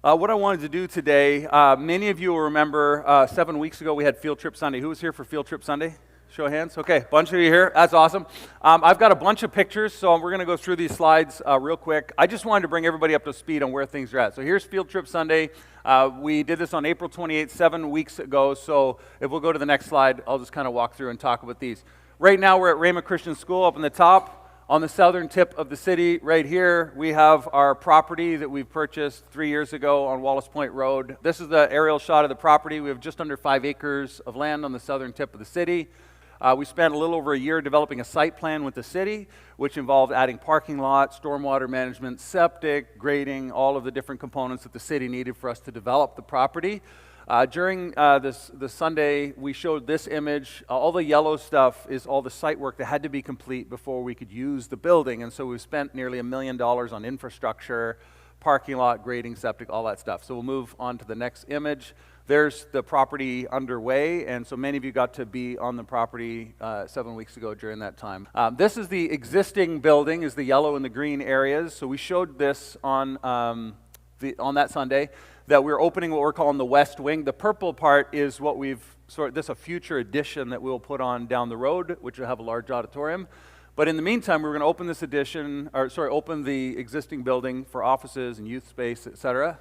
What I wanted to do today, many of you will remember 7 weeks ago we had Field Trip Sunday. Who was here for Field Trip Sunday? Show of hands. Okay, bunch of you here. That's awesome. I've got a bunch of pictures, so we're going to go through these slides real quick. I just wanted to bring everybody up to speed on where things are at. So here's Field Trip Sunday. We did this on April 28th, 7 weeks ago. So if we'll go to the next slide, I'll just kind of walk through and talk about these. Right now we're at Rhema Christian School up in the top. On the southern tip of the city, right here, we have our property that we've purchased 3 years ago on Wallace Point Road. This is the aerial shot of the property. We have just under 5 acres of land on the southern tip of the city. We spent a little over a year developing a site plan with the city, which involved adding parking lot, stormwater management, septic, grading, all of the different components that the city needed for us to develop the property. During this Sunday, we showed this image. All the yellow stuff is all the site work that had to be complete before we could use the building. And so we spent nearly $1 million on infrastructure, parking lot, grading, septic, all that stuff. So we'll move on to the next image. There's the property underway, and so many of you got to be on the property 7 weeks ago during that time. This is the existing building, is the yellow and the green areas. So we showed this on that Sunday, that we're opening what we're calling the West Wing. The purple part is what this is a future addition that we'll put on down the road, which will have a large auditorium. But in the meantime, we're going to open open the existing building for offices and youth space, etc.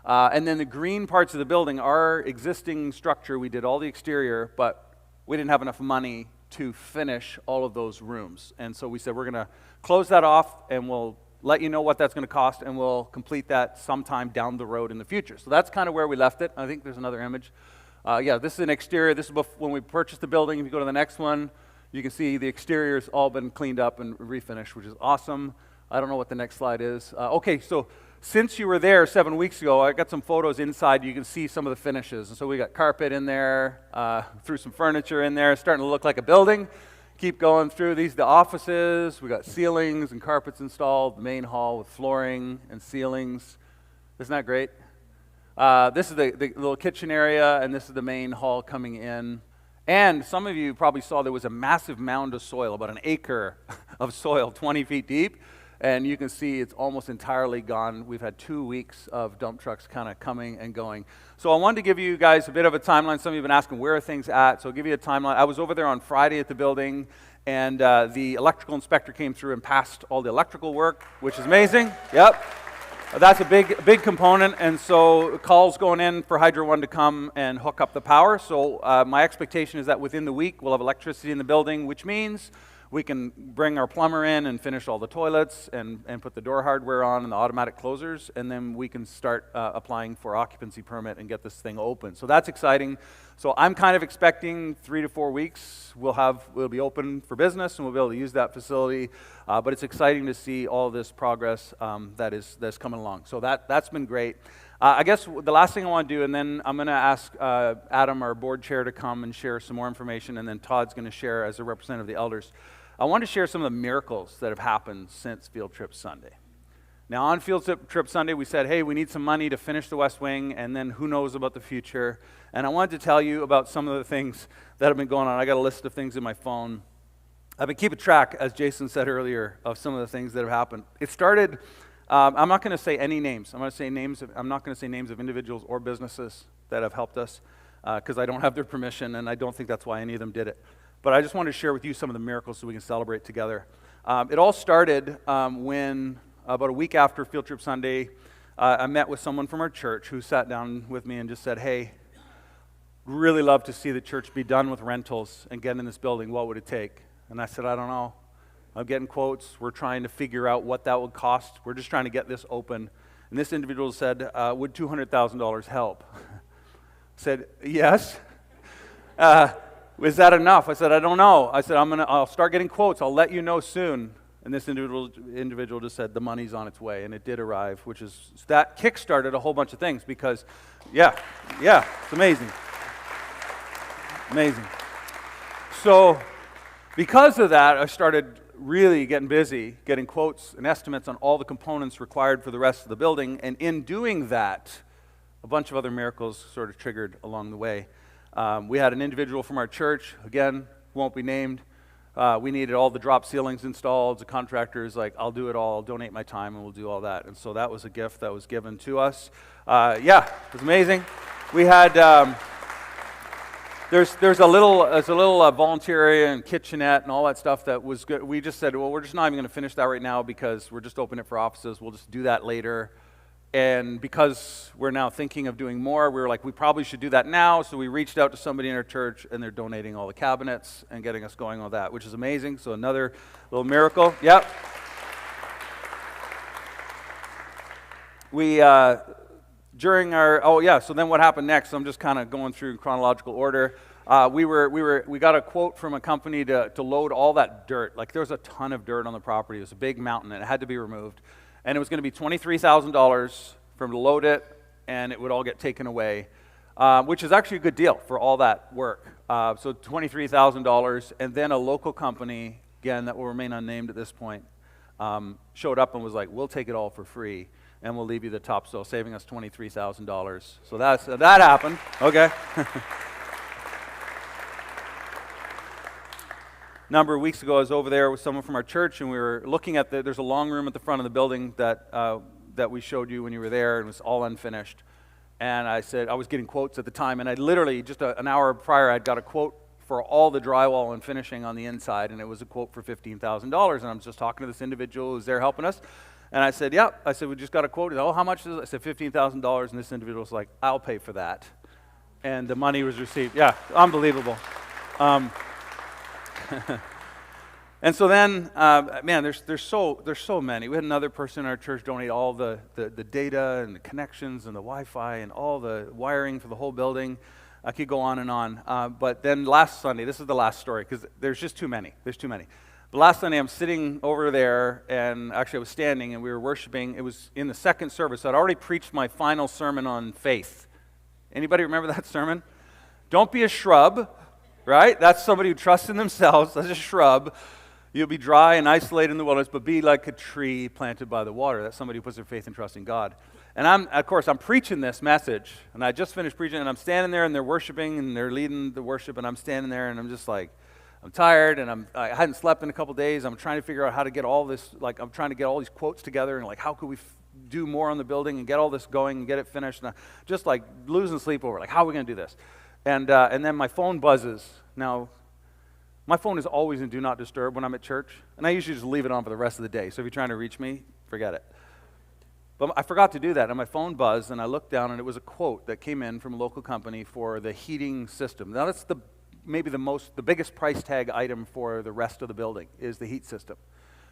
And then the green parts of the building, our existing structure, we did all the exterior, but we didn't have enough money to finish all of those rooms. And so we said we're going to close that off and we'll let you know what that's going to cost, and we'll complete that sometime down the road in the future. So that's kind of where we left it. I think there's another image. This is an exterior. This is when we purchased the building. If you go to the next one, you can see the exterior's all been cleaned up and refinished, which is awesome. I don't know what the next slide is. Okay, so since you were there 7 weeks ago, I got some photos inside. You can see some of the finishes. And so we got carpet in there, threw some furniture in there. It's starting to look like a building. Keep going through. These are the offices. We got ceilings and carpets installed. The main hall with flooring and ceilings. Isn't that great? This is the little kitchen area, and this is the main hall coming in. And some of you probably saw there was a massive mound of soil, about an acre of soil, 20 feet deep. And you can see it's almost entirely gone. We've had 2 weeks of dump trucks kind of coming and going. So I wanted to give you guys a bit of a timeline. Some of you have been asking, where are things at? So I'll give you a timeline. I was over there on Friday at the building, and the electrical inspector came through and passed all the electrical work, which is amazing. Yep. That's a big component, and so calls going in for Hydro One to come and hook up the power. So my expectation is that within the week we'll have electricity in the building, which means we can bring our plumber in and finish all the toilets and put the door hardware on and the automatic closers, and then we can start applying for occupancy permit and get this thing open. So that's exciting. So I'm kind of expecting 3 to 4 weeks we'll be open for business and we'll be able to use that facility. But it's exciting to see all this progress that's coming along. So that's been great. I guess the last thing I want to do, and then I'm going to ask Adam, our board chair, to come and share some more information, and then Todd's going to share as a representative of the elders. I want to share some of the miracles that have happened since Field Trip Sunday. Now, on Field Trip Sunday, we said, hey, we need some money to finish the West Wing, and then who knows about the future. And I wanted to tell you about some of the things that have been going on. I got a list of things in my phone. I've been keeping track, as Jason said earlier, of some of the things that have happened. It started, I'm not going to say any names. I'm not going to say names of individuals or businesses that have helped us, because I don't have their permission, and I don't think that's why any of them did it. But I just wanted to share with you some of the miracles so we can celebrate together. It all started when, about a week after Field Trip Sunday, I met with someone from our church who sat down with me and just said, hey, really love to see the church be done with rentals and get in this building. What would it take? And I said, I don't know. I'm getting quotes. We're trying to figure out what that would cost. We're just trying to get this open. And this individual said, would $200,000 help? I said, yes. Is that enough? I said, I don't know. I said, I'll start getting quotes. I'll let you know soon. And this individual just said, the money's on its way. And it did arrive, that kick-started a whole bunch of things because, it's amazing. Amazing. So because of that, I started really getting busy, getting quotes and estimates on all the components required for the rest of the building. And in doing that, a bunch of other miracles sort of triggered along the way. We had an individual from our church, again, won't be named, we needed all the drop ceilings installed. The contractor is like, I'll do it all. I'll donate my time and we'll do all that. And so that was a gift that was given to us. Yeah, it was amazing. We had, there's a little volunteer area and kitchenette and all that stuff that was good. We just said, well, we're just not even going to finish that right now because we're just opening it for offices. We'll just do that later. And because we're now thinking of doing more, we were like, we probably should do that now. So we reached out to somebody in our church, and they're donating all the cabinets and getting us going on that, which is amazing. So another little miracle. Yep. We, during our, so then what happened next? I'm just kind of going through in chronological order. We got a quote from a company to load all that dirt. Like, there was a ton of dirt on the property. It was a big mountain, and it had to be removed. And it was going to be $23,000 for them to load it, and it would all get taken away, which is actually a good deal for all that work. So $23,000, and then a local company, again, that will remain unnamed at this point, showed up and was like, we'll take it all for free, and we'll leave you the topsoil, saving us $23,000. So that happened. Okay. Number of weeks ago, I was over there with someone from our church, and we were looking at there's a long room at the front of the building that we showed you when you were there, and it was all unfinished. And I said, I was getting quotes at the time, and I literally, just an hour prior, I'd got a quote for all the drywall and finishing on the inside, and it was a quote for $15,000. And I'm just talking to this individual who's there helping us, and I said, yep. I said, we just got a quote. He said, oh, how much is it? I said, $15,000, and this individual was like, I'll pay for that. And the money was received. Yeah, unbelievable. And so then, man, there's so many. We had another person in our church donate all the data and the connections and the Wi-Fi and all the wiring for the whole building. I could go on and on. But then last Sunday, this is the last story because there's just too many. There's too many. The last Sunday, I'm sitting over there, and actually I was standing, and we were worshiping. It was in the second service. I'd already preached my final sermon on faith. Anybody remember that sermon? Don't be a shrub, right? That's somebody who trusts in themselves. That's a shrub. You'll be dry and isolated in the wilderness, but be like a tree planted by the water. That's somebody who puts their faith and trust in God. And I'm preaching this message, and I just finished preaching, and I'm standing there, and they're worshiping, and they're leading the worship, and I'm standing there, and I'm just like, I'm tired, and I hadn't slept in a couple days. I'm trying to figure out how to get all this, like, I'm trying to get all these quotes together, and like, how could we do more on the building and get all this going and get it finished? And I'm just like losing sleep over, like, how are we going to do this? And then my phone buzzes. Now, my phone is always in Do Not Disturb when I'm at church, and I usually just leave it on for the rest of the day. So if you're trying to reach me, forget it. But I forgot to do that, and my phone buzzed, and I looked down, and it was a quote that came in from a local company for the heating system. Now, that's maybe the biggest price tag item for the rest of the building is the heat system.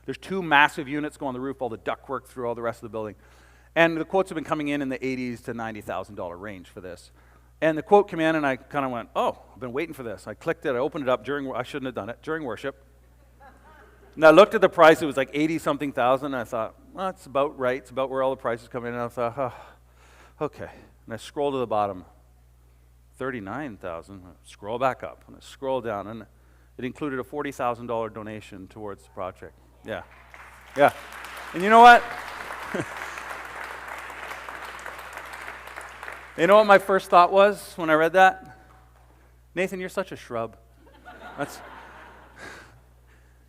There's 2 massive units go on the roof, all the ductwork through all the rest of the building. And the quotes have been coming in the $80,000 to $90,000 range for this. And the quote came in, and I kind of went, oh, I've been waiting for this. I clicked it, I opened it up I shouldn't have done it, during worship. And I looked at the price, it was like 80-something thousand, and I thought, well, it's about right. It's about where all the prices come in. And I thought, oh, okay. And I scrolled to the bottom, 39,000. Scroll back up, and I scroll down, and it included a $40,000 donation towards the project. Yeah. Yeah. And you know what? You know what my first thought was when I read that? Nathan, you're such a shrub.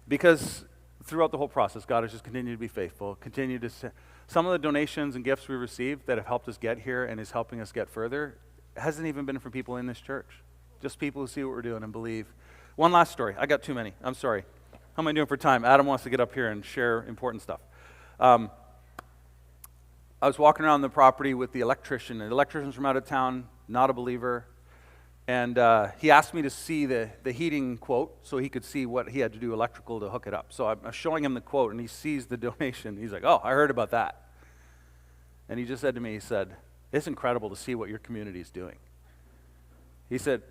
Because throughout the whole process, God has just continued to be faithful, continued to some of the donations and gifts we received that have helped us get here and is helping us get further hasn't even been from people in this church. Just people who see what we're doing and believe. One last story. I got too many. I'm sorry. How am I doing for time? Adam wants to get up here and share important stuff. I was walking around the property with the electrician. The electrician's from out of town, not a believer. And he asked me to see the heating quote so he could see what he had to do electrical to hook it up. So I'm showing him the quote, and he sees the donation. He's like, oh, I heard about that. And he just said to me, he said, it's incredible to see what your community is doing. He said,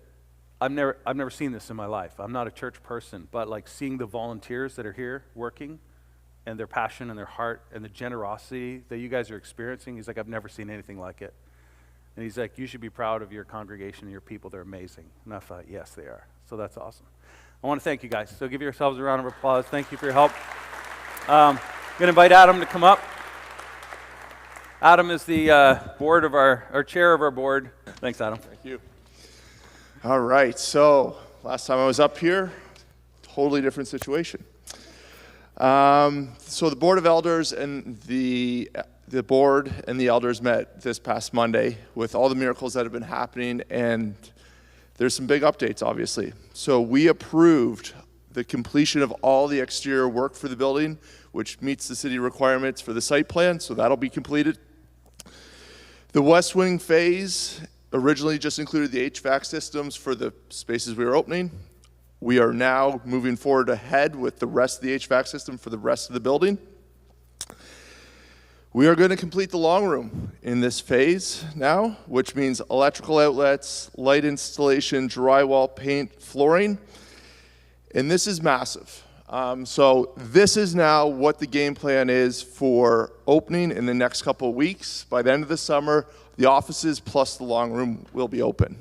I've never seen this in my life. I'm not a church person, but like seeing the volunteers that are here working and their passion and their heart and the generosity that you guys are experiencing, he's like, I've never seen anything like it. And he's like, you should be proud of your congregation and your people. They're amazing. And I thought, yes, they are. So that's awesome. I want to thank you guys. So give yourselves a round of applause. Thank you for your help. I'm going to invite Adam to come up. Adam is the board of our chair of our board. Thanks, Adam. Thank you. All right. So last time I was up here, totally different situation. So the Board of Elders and the board and the elders met this past Monday with all the miracles that have been happening, and there's some big updates, obviously. So we approved the completion of all the exterior work for the building, which meets the city requirements for the site plan, so that'll be completed. The west wing phase originally just included the HVAC systems for the spaces we were opening. We are now moving forward ahead with the rest of the HVAC system for the rest of the building. We are going to complete the long room in this phase now, which means electrical outlets, light installation, drywall, paint, flooring, and this is massive. So this is now what the game plan is for opening in the next couple of weeks. By the end of the summer, the offices plus the long room will be open.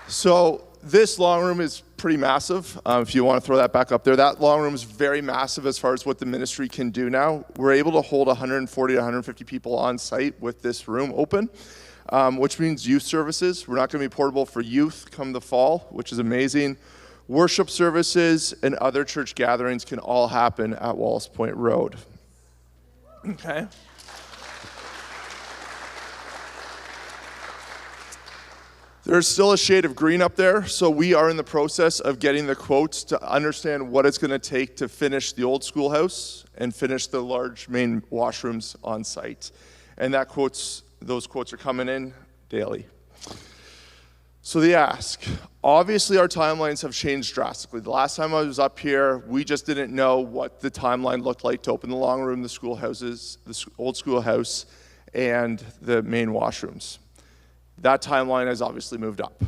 So this long room is pretty massive. If you want to throw that back up there, that long room is very massive as far as what the ministry can do now. We're able to hold 140 to 150 people on site with this room open, which means youth services. We're not going to be portable for youth come the fall, which is amazing. Worship services and other church gatherings can all happen at Wallace Point Road. Okay. There's still a shade of green up there, so we are in the process of getting the quotes to understand what it's going to take to finish the old schoolhouse and finish the large main washrooms on site. And those quotes are coming in daily. So the ask, obviously our timelines have changed drastically. The last time I was up here, we just didn't know what the timeline looked like to open the long room, the schoolhouses, the old schoolhouse, and the main washrooms. That timeline has obviously moved up.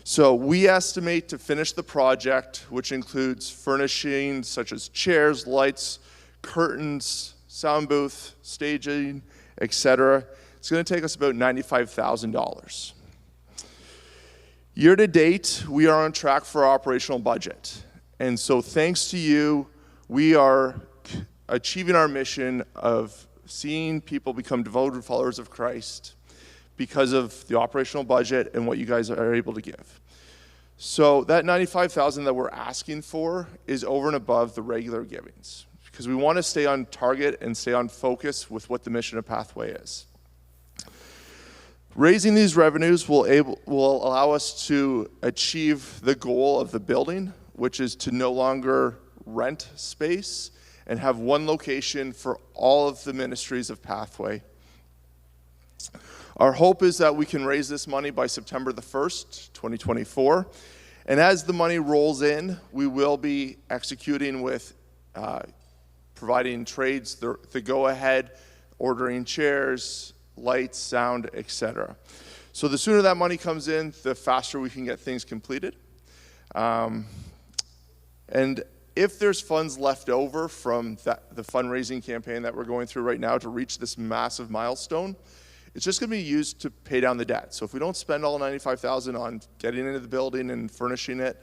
So we estimate to finish the project, which includes furnishings such as chairs, lights, curtains, sound booth, staging, etc. It's going to take us about $95,000. Year to date, we are on track for our operational budget. And so thanks to you, we are achieving our mission of seeing people become devoted followers of Christ because of the operational budget and what you guys are able to give. So that $95,000 that we're asking for is over and above the regular givings, because we want to stay on target and stay on focus with what the mission of Pathway is. Raising these revenues will allow us to achieve the goal of the building, which is to no longer rent space and have one location for all of the ministries of Pathway. Our hope is that we can raise this money by September the 1st, 2024. And as the money rolls in, we will be executing with providing trades, the go-ahead, ordering chairs, lights, sound, etc. So the sooner that money comes in, the faster we can get things completed. And if there's funds left over from the fundraising campaign that we're going through right now to reach this massive milestone, it's just going to be used to pay down the debt. So if we don't spend all $95,000 on getting into the building and furnishing it,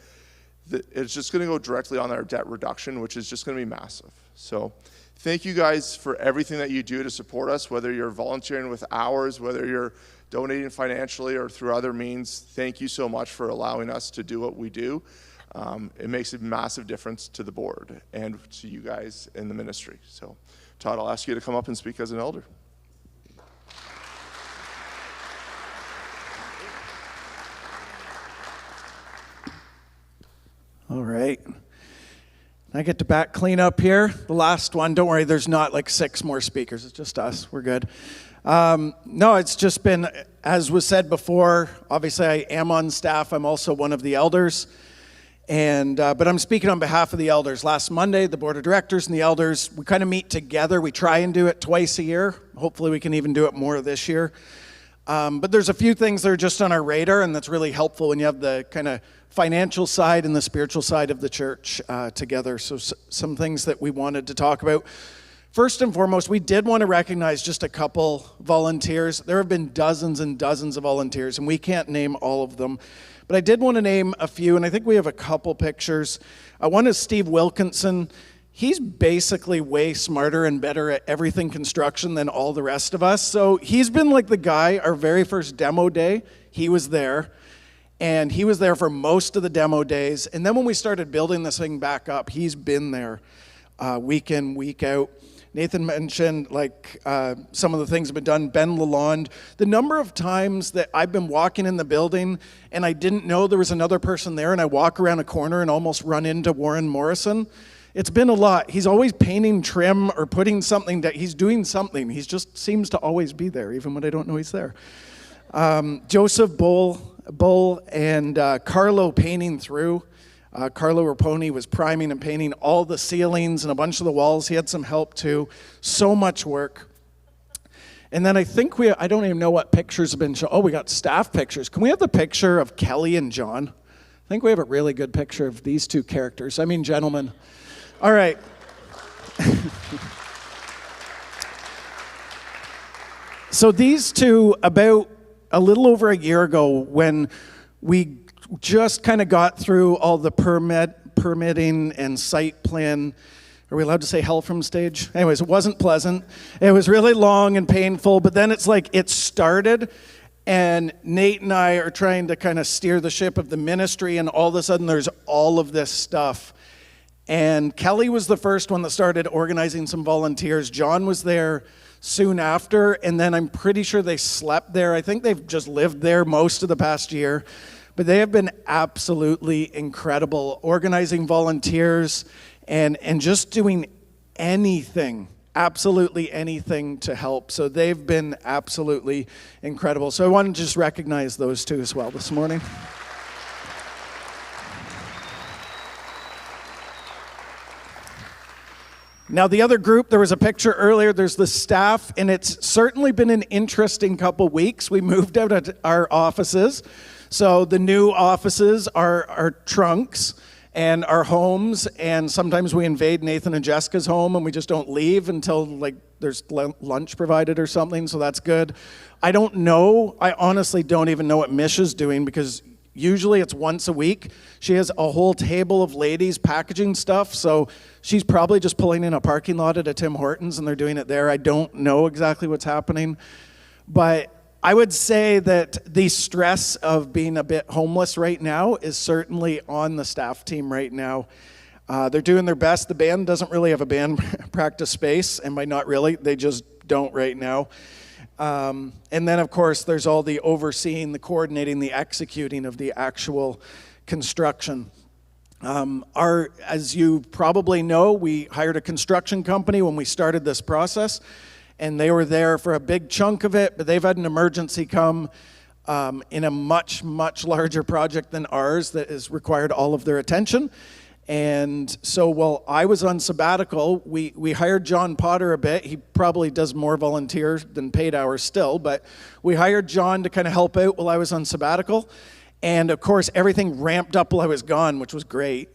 it's just going to go directly on our debt reduction, which is just going to be massive. So thank you guys for everything that you do to support us, whether you're volunteering with hours, whether you're donating financially or through other means. Thank you so much for allowing us to do what we do. It makes a massive difference to the board and to you guys in the ministry. So Todd, I'll ask you to come up and speak as an elder. All right. I get to back clean up here. The last one, don't worry, there's not like 6 more speakers. It's just us. We're good. No, it's just been, as was said before, obviously I am on staff. I'm also one of the elders. But I'm speaking on behalf of the elders. Last Monday, the board of directors and the elders, we kind of meet together. We try and do it twice a year. Hopefully we can even do it more this year. But there's a few things that are just on our radar, and that's really helpful when you have the kind of financial side and the spiritual side of the church together. So some things that we wanted to talk about. First and foremost, we did want to recognize just a couple volunteers. There have been dozens and dozens of volunteers, and we can't name all of them. But I did want to name a few, and I think we have a couple pictures. One is Steve Wilkinson. he's basically way smarter and better at everything construction than all the rest of us. So he's been like the guy, our very first demo day, he was there. And he was there for most of the demo days. And then when we started building this thing back up, he's been there week in, week out. Nathan mentioned some of the things have been done. Ben Lalonde, the number of times that I've been walking in the building and I didn't know there was another person there, and I walk around a corner and almost run into Warren Morrison. It's been a lot. He's always painting trim or putting something that he's doing something. He just seems to always be there, even when I don't know he's there. Joseph Bull and Carlo painting through. Carlo Raponi was priming and painting all the ceilings and a bunch of the walls. He had some help too. So much work. And then I think I don't even know what pictures have been shown. Oh, we got staff pictures. Can we have the picture of Kelly and John? I think we have a really good picture of these two characters. I mean, gentlemen. All right. So these two, about a little over a year ago, when we just kind of got through all the permitting and site plan. Are we allowed to say hell from stage? Anyways, it wasn't pleasant. It was really long and painful, but then it's like it started, and Nate and I are trying to kind of steer the ship of the ministry, and all of a sudden there's all of this stuff. And Kelly was the first one that started organizing some volunteers. John was there soon after, and then I'm pretty sure they slept there. I think they've just lived there most of the past year. But they have been absolutely incredible, organizing volunteers and just doing anything, absolutely anything to help. So they've been absolutely incredible. So I want to just recognize those two as well this morning. Now, the other group, there was a picture earlier, there's the staff, and it's certainly been an interesting couple weeks. We moved out of our offices. So the new offices are our trunks and our homes, and sometimes we invade Nathan and Jessica's home and we just don't leave until there's lunch provided or something, so that's good. I don't know, I honestly don't even know what Mish is doing, because usually it's once a week. She has a whole table of ladies packaging stuff, so she's probably just pulling in a parking lot at a Tim Hortons and they're doing it there. I don't know exactly what's happening, but I would say that the stress of being a bit homeless right now is certainly on the staff team right now. They're doing their best. The band doesn't really have a band practice space, and by not really, they just don't right now. And then, of course, there's all the overseeing, the coordinating, the executing of the actual construction. As you probably know, we hired a construction company when we started this process, and they were there for a big chunk of it, but they've had an emergency come in a much, much larger project than ours that has required all of their attention. And so while I was on sabbatical, we hired John Potter a bit. He probably does more volunteer than paid hours still, but we hired John to kind of help out while I was on sabbatical. And of course, everything ramped up while I was gone, which was great.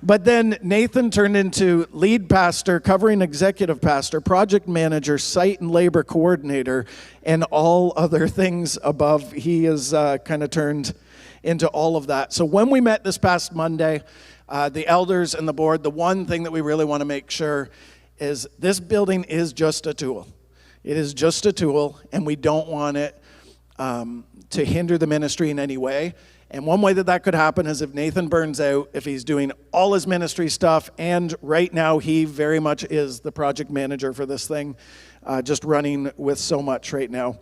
But then Nathan turned into lead pastor, covering executive pastor, project manager, site and labor coordinator, and all other things above. He has kind of turned into all of that. So when we met this past Monday, the elders and the board, the one thing that we really want to make sure is this building is just a tool. It is just a tool, and we don't want it to hinder the ministry in any way. And one way that that could happen is if Nathan burns out, if he's doing all his ministry stuff, and right now he very much is the project manager for this thing, just running with so much right now.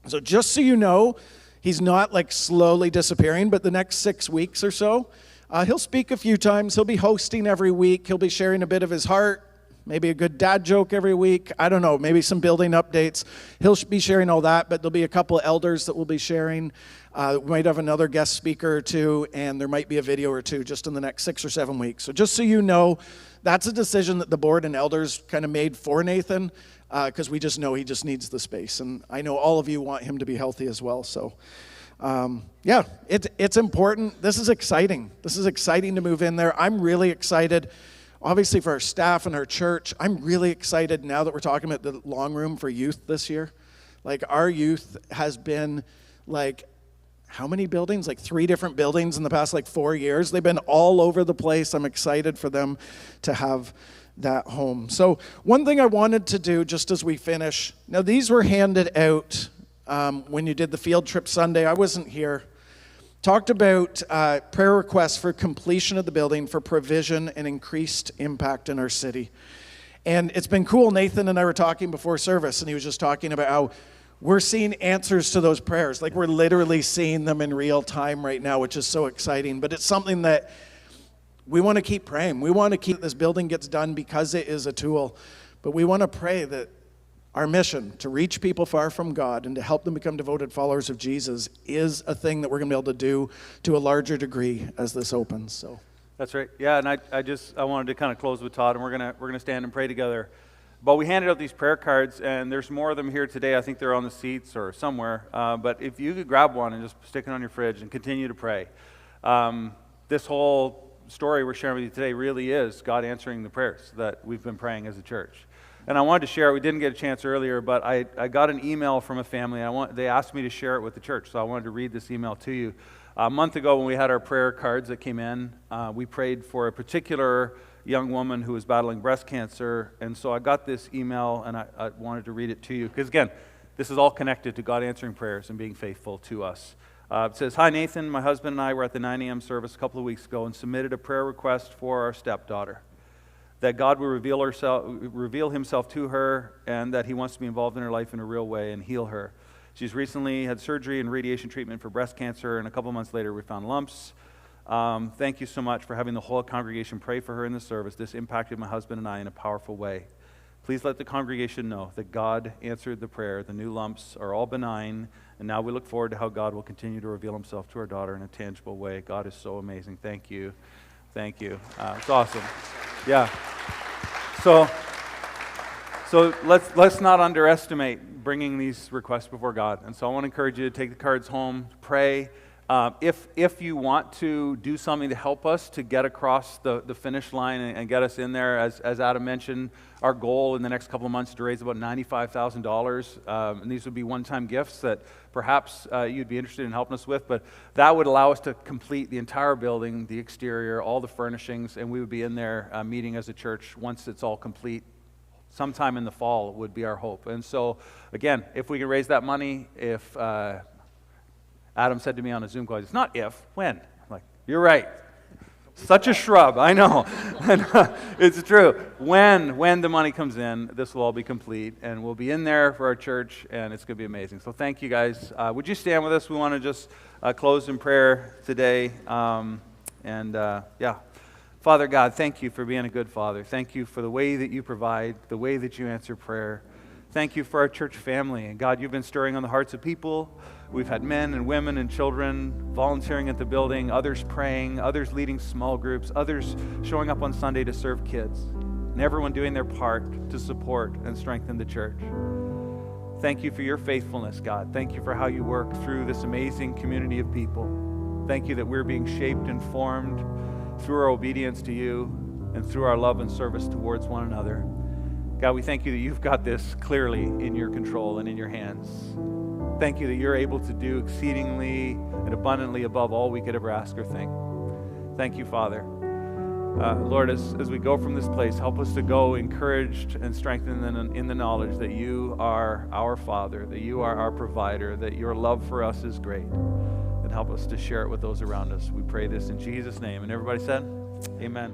So just so you know, he's not like slowly disappearing, but the next 6 weeks or so, he'll speak a few times. He'll be hosting every week. He'll be sharing a bit of his heart, maybe a good dad joke every week. I don't know, maybe some building updates. He'll be sharing all that, but there'll be a couple of elders that will be sharing. We might have another guest speaker or two, and there might be a video or two just in the next 6 or 7 weeks. So just so you know, that's a decision that the board and elders kind of made for Nathan, because we just know he just needs the space. And I know all of you want him to be healthy as well. So yeah, it's important. This is exciting. This is exciting to move in there. I'm really excited. Obviously for our staff and our church, I'm really excited now that we're talking about the long room for youth this year. Like, our youth has been like how many buildings? Like 3 different buildings in the past 4 years. They've been all over the place. I'm excited for them to have that home. So one thing I wanted to do just as we finish, now these were handed out when you did the field trip Sunday. I wasn't here. Talked about prayer requests for completion of the building for provision and increased impact in our city. And it's been cool. Nathan and I were talking before service, and he was just talking about how we're seeing answers to those prayers. We're literally seeing them in real time right now, which is so exciting. But it's something that we want to keep praying. We want to keep this building gets done because it is a tool. But we want to pray that our mission to reach people far from God and to help them become devoted followers of Jesus is a thing that we're going to be able to do to a larger degree as this opens. So That's right. Yeah, and I wanted to kind of close with Todd, and we're gonna stand and pray together. But we handed out these prayer cards, and there's more of them here today. I think they're on the seats or somewhere. But if you could grab one and just stick it on your fridge and continue to pray. This whole story we're sharing with you today really is God answering the prayers that we've been praying as a church. And I wanted to share it. We didn't get a chance earlier, but I got an email from a family. They asked me to share it with the church, so I wanted to read this email to you. A month ago when we had our prayer cards that came in, we prayed for a particular young woman who was battling breast cancer, and so I got this email, and I wanted to read it to you, because again, this is all connected to God answering prayers and being faithful to us. It says, "Hi Nathan, my husband and I were at the 9 a.m. service a couple of weeks ago and submitted a prayer request for our stepdaughter, that God will reveal himself to her, and that he wants to be involved in her life in a real way and heal her. She's recently had surgery and radiation treatment for breast cancer, and a couple months later we found lumps. Thank you so much for having the whole congregation pray for her in the service. This impacted my husband and I in a powerful way. Please let the congregation know that God answered the prayer. The new lumps are all benign, and now we look forward to how God will continue to reveal himself to our daughter in a tangible way. God is so amazing. Thank you. Thank you." It's awesome. Yeah. So let's not underestimate bringing these requests before God. And so I want to encourage you to take the cards home, pray. If you want to do something to help us to get across the finish line and get us in there, as Adam mentioned, our goal in the next couple of months is to raise about $95,000. And these would be one-time gifts that perhaps you'd be interested in helping us with. But that would allow us to complete the entire building, the exterior, all the furnishings, and we would be in there meeting as a church once it's all complete. Sometime in the fall would be our hope. And so, again, if we can raise that money, if Adam said to me on a Zoom call, it's not if, when. I'm like, you're right. Such a shrub, I know. It's true. When the money comes in, this will all be complete, and we'll be in there for our church, and it's going to be amazing. So thank you, guys. Would you stand with us? We want to just close in prayer today. Father God, thank you for being a good Father. Thank you for the way that you provide, the way that you answer prayer. Thank you for our church family. And God, you've been stirring on the hearts of people. We've had men and women and children volunteering at the building, others praying, others leading small groups, others showing up on Sunday to serve kids, and everyone doing their part to support and strengthen the church. Thank you for your faithfulness, God. Thank you for how you work through this amazing community of people. Thank you that we're being shaped and formed through our obedience to you and through our love and service towards one another. God, we thank you that you've got this clearly in your control and in your hands. Thank you that you're able to do exceedingly and abundantly above all we could ever ask or think. Thank you, Father. Lord, as we go from this place, help us to go encouraged and strengthened in the knowledge that you are our Father, that you are our provider, that your love for us is great. And help us to share it with those around us. We pray this in Jesus' name. And everybody said, amen.